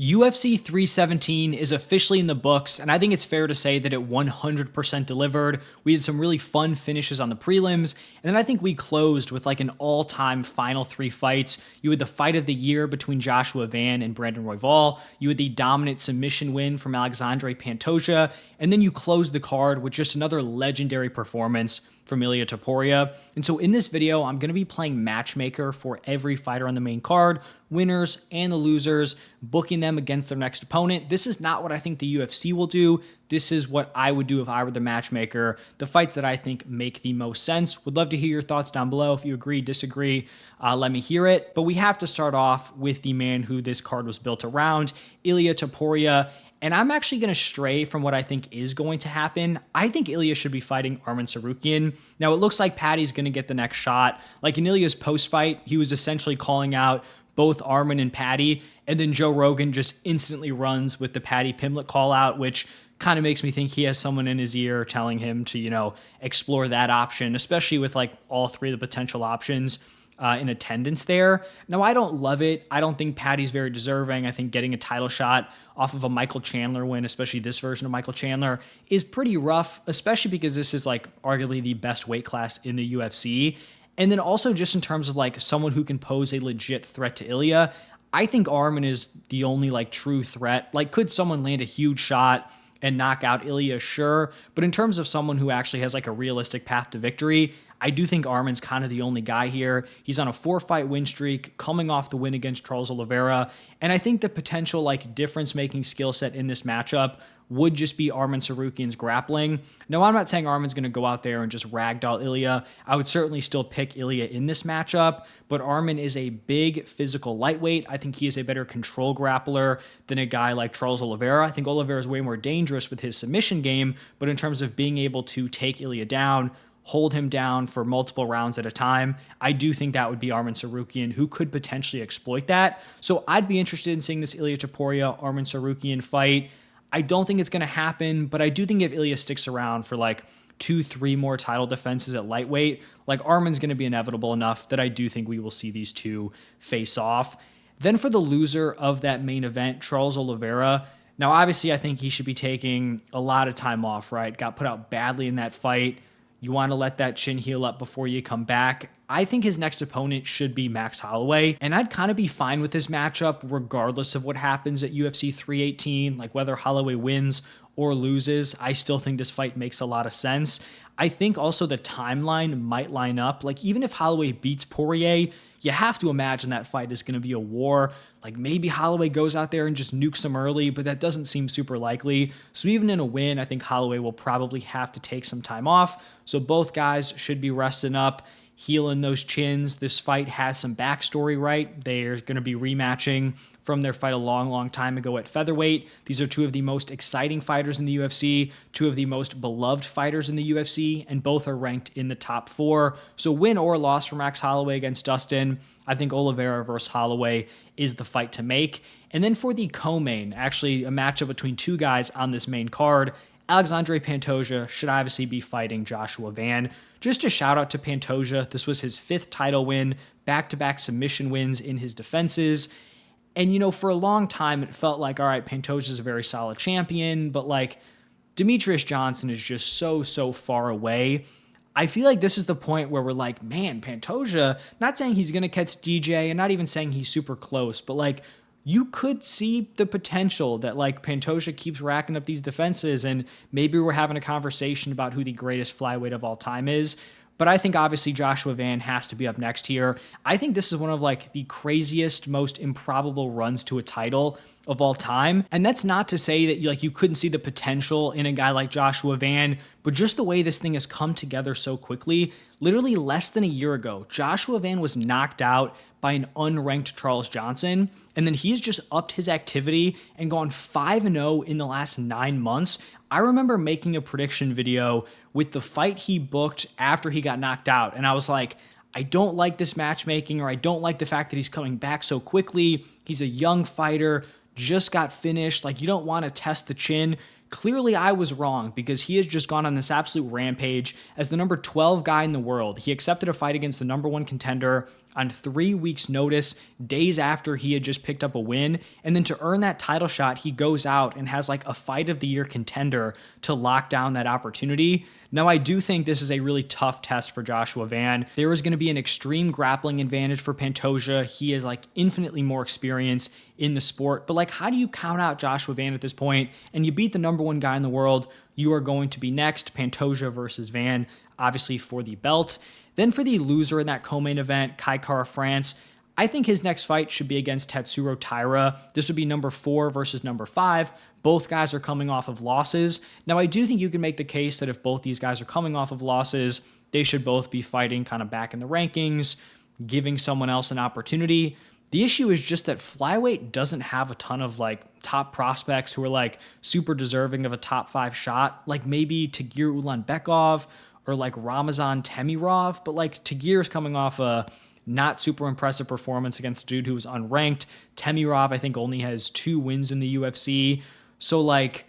UFC 317 is officially in the books, and I think it's fair to say that it 100% delivered. We had some really fun finishes on the prelims, and then I think we closed with like an all-time final three fights. You had the fight of the year between Joshua Van and Brandon Royval. You had the dominant submission win from Alexandre Pantoja, and then you closed the card with just another legendary performance from Ilia Topuria. And so in this video, I'm going to be playing matchmaker for every fighter on the main card, winners and the losers, booking them against their next opponent. This is not what I think the UFC will do. This is what I would do if I were the matchmaker, the fights that I think make the most sense. Would love to hear your thoughts down below. If you agree, disagree, let me hear it. But we have to start off with the man who this card was built around, Ilia Topuria. And I'm actually going to stray from what I think is going to happen. I think Ilia should be fighting Arman Tsarukyan. Now, it looks like Paddy's going to get the next shot. Like in Ilia's post-fight, he was essentially calling out both Arman and Paddy, and then Joe Rogan just instantly runs with the Paddy Pimlet call-out, which kind of makes me think he has someone in his ear telling him to, explore that option, especially with like all three of the potential options in attendance there. Now, I don't love it. I don't think Paddy's very deserving. I think getting a title shot off of a Michael Chandler win, especially this version of Michael Chandler, is pretty rough, especially because this is like arguably the best weight class in the UFC. And then also just in terms of like someone who can pose a legit threat to Ilia, I think Arman is the only like true threat. Like, could someone land a huge shot and knock out Ilia? Sure. But in terms of someone who actually has like a realistic path to victory, I do think Arman's kind of the only guy here. He's on a 4-fight win streak, coming off the win against Charles Oliveira. And I think the potential like difference-making skill set in this matchup would just be Arman Tsarukyan's grappling. Now, I'm not saying Arman's going to go out there and just ragdoll Ilia. I would certainly still pick Ilia in this matchup, but Arman is a big physical lightweight. I think he is a better control grappler than a guy like Charles Oliveira. I think Oliveira is way more dangerous with his submission game, but in terms of being able to take Ilia down, hold him down for multiple rounds at a time, I do think that would be Arman Tsarukyan, who could potentially exploit that. So I'd be interested in seeing this Ilia Topuria, Arman Tsarukyan fight. I don't think it's going to happen, but I do think if Ilia sticks around for like 2-3 more title defenses at lightweight, like Arman's going to be inevitable enough that I do think we will see these two face off. Then for the loser of that main event, Charles Oliveira. Now, obviously, I think he should be taking a lot of time off, right? Got put out badly in that fight. You want to let that chin heal up before you come back. I think his next opponent should be Max Holloway, and I'd kind of be fine with this matchup regardless of what happens at UFC 318, like whether Holloway wins or loses. I still think this fight makes a lot of sense. I think also the timeline might line up. Like, even if Holloway beats Poirier, you have to imagine that fight is going to be a war. Like, maybe Holloway goes out there and just nukes him early, but that doesn't seem super likely. So even in a win, I think Holloway will probably have to take some time off. So both guys should be resting up, healing those chins. This fight has some backstory, right? They're going to be rematching from their fight a long, long time ago at featherweight. These are two of the most exciting fighters in the UFC, two of the most beloved fighters in the UFC, and both are ranked in the top 4. So win or loss for Max Holloway against Dustin, I think Oliveira versus Holloway is the fight to make. And then for the co-main, actually a matchup between two guys on this main card, Alexandre Pantoja should obviously be fighting Joshua Van. Just a shout out to Pantoja. This was his 5th title win, back-to-back submission wins in his defenses. And, for a long time, it felt like, all right, Pantoja's a very solid champion, but like Demetrius Johnson is just so far away. I feel like this is the point where we're like, man, Pantoja, not saying he's going to catch DJ and not even saying he's super close, but like, you could see the potential that like Pantoja keeps racking up these defenses, and maybe we're having a conversation about who the greatest flyweight of all time is. But I think obviously Joshua Van has to be up next here. I think this is one of like the craziest, most improbable runs to a title of all time. And that's not to say that you couldn't see the potential in a guy like Joshua Van, but just the way this thing has come together so quickly. Literally less than a year ago, Joshua Van was knocked out by an unranked Charles Johnson, and then he's just upped his activity and gone 5-0 in the last 9 months. I remember making a prediction video with the fight he booked after he got knocked out, and I was like, I don't like this matchmaking, or I don't like the fact that he's coming back so quickly. He's a young fighter, just got finished. Like, you don't want to test the chin Clearly, I was wrong because he has just gone on this absolute rampage as the number 12 guy in the world. He accepted a fight against the number 1 contender on 3 weeks' notice, days after he had just picked up a win. And then to earn that title shot, he goes out and has like a fight of the year contender to lock down that opportunity. Now, I do think this is a really tough test for Joshua Van. There is going to be an extreme grappling advantage for Pantoja. He is like infinitely more experience in the sport. But like, how do you count out Joshua Van at this point? And you beat the number 1 guy in the world. You are going to be next, Pantoja versus Van, obviously for the belt. Then for the loser in that co-main event, Kai Kara-France, I think his next fight should be against Tatsuro Taira. This would be number 4 versus number 5. Both guys are coming off of losses. Now, I do think you can make the case that if both these guys are coming off of losses, they should both be fighting kind of back in the rankings, giving someone else an opportunity. The issue is just that flyweight doesn't have a ton of like top prospects who are like super deserving of a top 5 shot, like maybe Tagir Ulanbekov or like Ramazan Temirov, but like Tagir's coming off a not super impressive performance against a dude who was unranked. Temirov, I think, only has 2 wins in the UFC. So like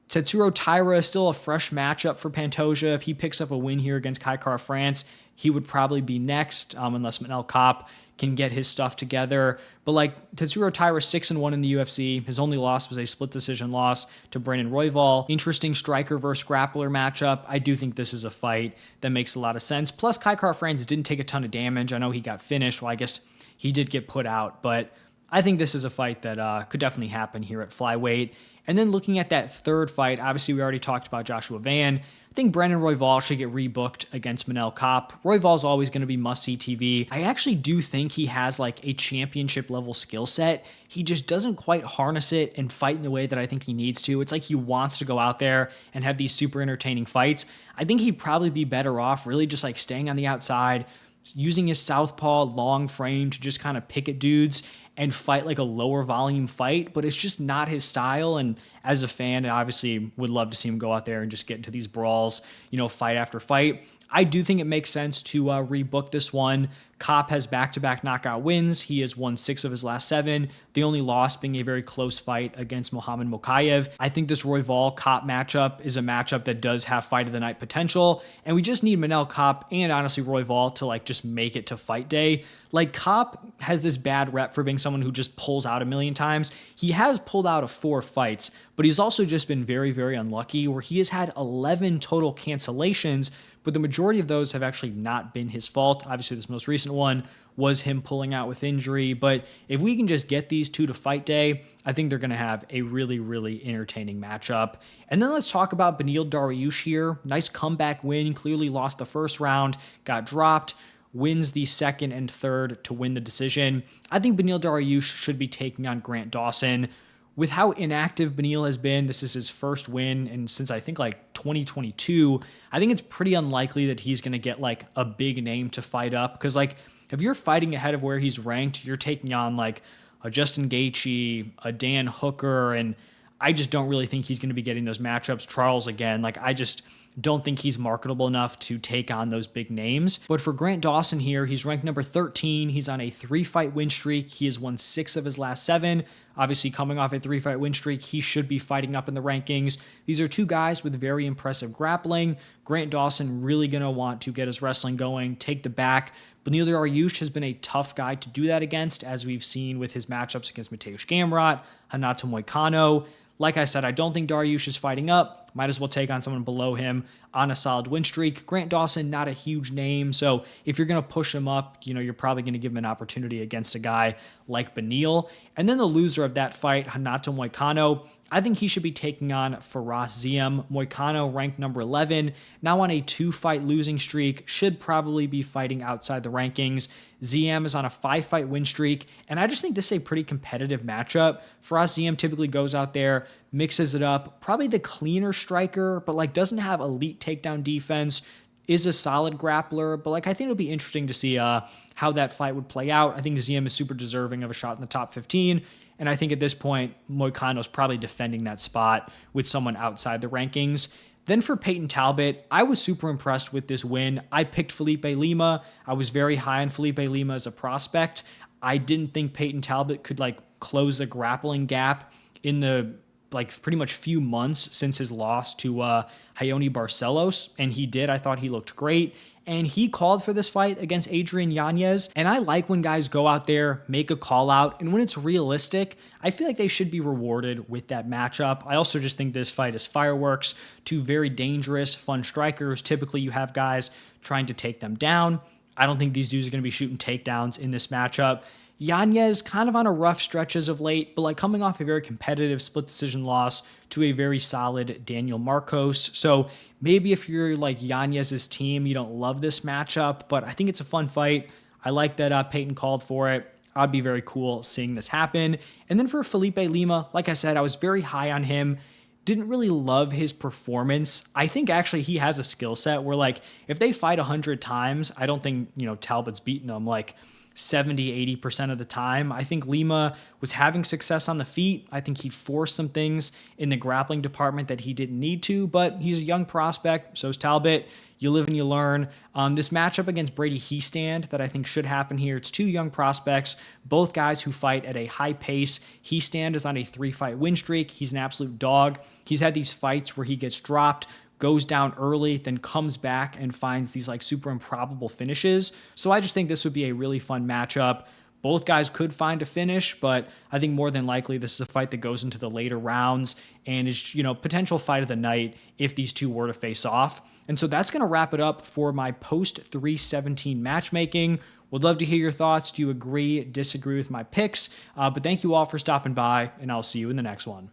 Tatsuro Taira is still a fresh matchup for Pantoja. If he picks up a win here against Kai Kara-France, he would probably be next, unless Manel Kape can get his stuff together. But like Tatsuro Taira 6-1 in the UFC. His only loss was a split decision loss to Brandon Royval. Interesting striker versus grappler matchup. I do think this is a fight that makes a lot of sense. Plus Kai Kara-France didn't take a ton of damage. I know he got finished. Well, I guess he did get put out, but I think this is a fight that could definitely happen here at flyweight. And then looking at that third fight, obviously we already talked about Joshua Van. I think Brandon Royval should get rebooked against Manel Kape. Royval's always going to be must-see TV. I actually do think he has like a championship level skill set. He just doesn't quite harness it and fight in the way that I think he needs to. It's like he wants to go out there and have these super entertaining fights. I think he'd probably be better off really just like staying on the outside, using his southpaw long frame to just kind of pick at dudes and fight like a lower volume fight, but it's just not his style. And as a fan, I obviously would love to see him go out there and just get into these brawls, fight after fight. I do think it makes sense to rebook this one. Kape has back-to-back knockout wins. He has won 6 of his last 7. The only loss being a very close fight against Mohamed Mokaev. I think this Royval-Kape matchup is a matchup that does have fight of the night potential, and we just need Manel Kape and honestly Royval to like just make it to fight day. Like Kape has this bad rep for being someone who just pulls out a million times. He has pulled out of 4 fights, but he's also just been very, very unlucky where he has had 11 total cancellations, but the majority of those have actually not been his fault. Obviously, this most recent one was him pulling out with injury, but if we can just get these 2 to fight day, I think they're going to have a really, really entertaining matchup. And then let's talk about Beneil Dariush here. Nice comeback win, clearly lost the first round, got dropped, wins the second and third to win the decision. I think Beneil Dariush should be taking on Grant Dawson. With how inactive Beneil has been, this is his first win, and since I think like 2022, I think it's pretty unlikely that he's going to get like a big name to fight up. Because like if you're fighting ahead of where he's ranked, you're taking on like a Justin Gaethje, a Dan Hooker, and I just don't really think he's going to be getting those matchups. Charles again, like I just don't think he's marketable enough to take on those big names. But for Grant Dawson here, he's ranked number 13. He's on a 3-fight win streak. He has won 6 of his last 7. Obviously, coming off a 3-fight win streak, he should be fighting up in the rankings. These are 2 guys with very impressive grappling. Grant Dawson really going to want to get his wrestling going, take the back. Beneil Dariush has been a tough guy to do that against, as we've seen with his matchups against Mateusz Gamrot, Renato Moicano. Like I said, I don't think Dariush is fighting up. Might as well take on someone below him on a solid win streak. Grant Dawson, not a huge name, so if you're going to push him up, you're probably going to give him an opportunity against a guy like Beneil. And then the loser of that fight, Renato Moicano, I think he should be taking on Firas Ziam. Moicano ranked number 11, now on a 2-fight losing streak, should probably be fighting outside the rankings. Ziam is on a 5-fight win streak, and I just think this is a pretty competitive matchup. Firas Ziam typically goes out there, mixes it up, probably the cleaner striker, but like doesn't have elite takedown defense, is a solid grappler, but like I think it'll be interesting to see how that fight would play out. I think Ziam is super deserving of a shot in the top 15, and I think at this point, Moicano's probably defending that spot with someone outside the rankings. Then for Payton Talbott, I was super impressed with this win. I picked Felipe Lima. I was very high on Felipe Lima as a prospect. I didn't think Payton Talbott could like close the grappling gap in the like pretty much few months since his loss to Ioni Barcelos, and he did. I thought he looked great. And he called for this fight against Adrian Yanez. And I like when guys go out there, make a call out, and when it's realistic, I feel like they should be rewarded with that matchup. I also just think this fight is fireworks. Two very dangerous, fun strikers. Typically, you have guys trying to take them down. I don't think these dudes are going to be shooting takedowns in this matchup. Yanez kind of on a rough stretch as of late, but like coming off a very competitive split decision loss to a very solid Daniel Marcos. So maybe if you're like Yanez's team, you don't love this matchup, but I think it's a fun fight. I like that Payton called for it. I'd be very cool seeing this happen. And then for Felipe Lima, like I said, I was very high on him. Didn't really love his performance. I think actually he has a skill set where like if they fight 100 times, I don't think, Talbott's beating him like 70, 80% of the time. I think Lima was having success on the feet. I think he forced some things in the grappling department that he didn't need to, but he's a young prospect. So is Talbott. You live and you learn. This matchup against Brady Hiestand that I think should happen here. It's two young prospects, both guys who fight at a high pace. Hiestand is on a 3-fight win streak. He's an absolute dog. He's had these fights where he gets dropped, goes down early, then comes back and finds these like super improbable finishes. So I just think this would be a really fun matchup. Both guys could find a finish, but I think more than likely this is a fight that goes into the later rounds and is, potential fight of the night if these two were to face off. And so that's going to wrap it up for my post 317 matchmaking. Would love to hear your thoughts. Do you agree, disagree with my picks? But thank you all for stopping by, and I'll see you in the next one.